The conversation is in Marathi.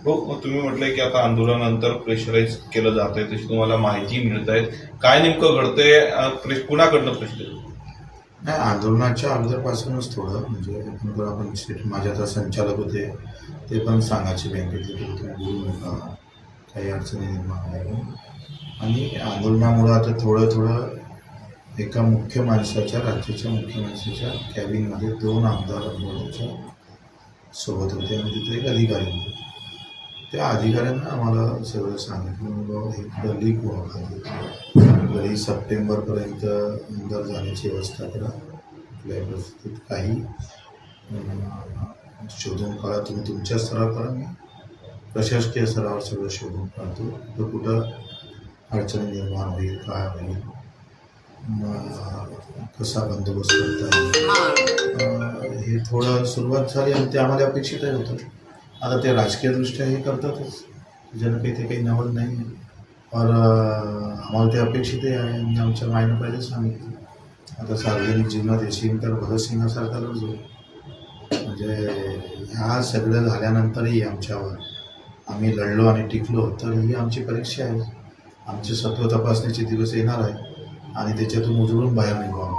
हो, मग तुम्ही म्हटलंय की आता आंदोलनानंतर प्रेशराईज केलं जात आहे, तशी तुम्हाला माहिती मिळत आहे. काय नेमकं घडतंय, कुणाकडनं प्रेशर? नाही, आंदोलनाच्या अगोदरपासूनच थोडं म्हणजे आपण माझे आता संचालक होते ते पण सांगायचे बँकेतले की तुम्ही बोलू नका, काही अडचणी निर्माण आहे. आणि आंदोलनामुळं आता थोडं एका मुख्य माणसाच्या राज्याच्या मुख्य माणसाच्या कॅबिनमध्ये 2 आमदार त्याच्या सोबत होते आणि तिथे एक अधिकारी होते. त्या अधिकाऱ्यांना आम्हाला सगळं सांगितलं बाबा हे लीक होणार घरी सप्टेंबरपर्यंत अंदर जाण्याची व्यवस्था करा. कुठल्याही परिस्थितीत काही शोधून काढा, तुम्ही तुमच्या स्तरावर करा, मी प्रशासकीय स्तरावर सगळं शोधून काढतो. तर कुठं अडचणी निर्माण होईल, काय होईल, कसा बंदोबस्त करता येईल, हे थोडं सुरुवात झाली आणि ते आम्हाला अपेक्षितही होतं. आता ते राजकीयदृष्ट्या हे करतातच, ज्यानं काही ते काही नवल नाही आहे. और आम्हाला ते अपेक्षितही आहे आणि आमच्या मायनं पहिले सांगितलं. आता सार्वजनिक जीवनात येशील तर भगतसिंगासारखा लढतो. म्हणजे ह्या सगळं झाल्यानंतरही आमच्यावर आम्ही लढलो आणि टिकलो, तर ही आमची परीक्षा आहे. आमचे सत्व तपासण्याचे दिवस येणार आहे आणि त्याच्यातून उजळून बाहेर निघू.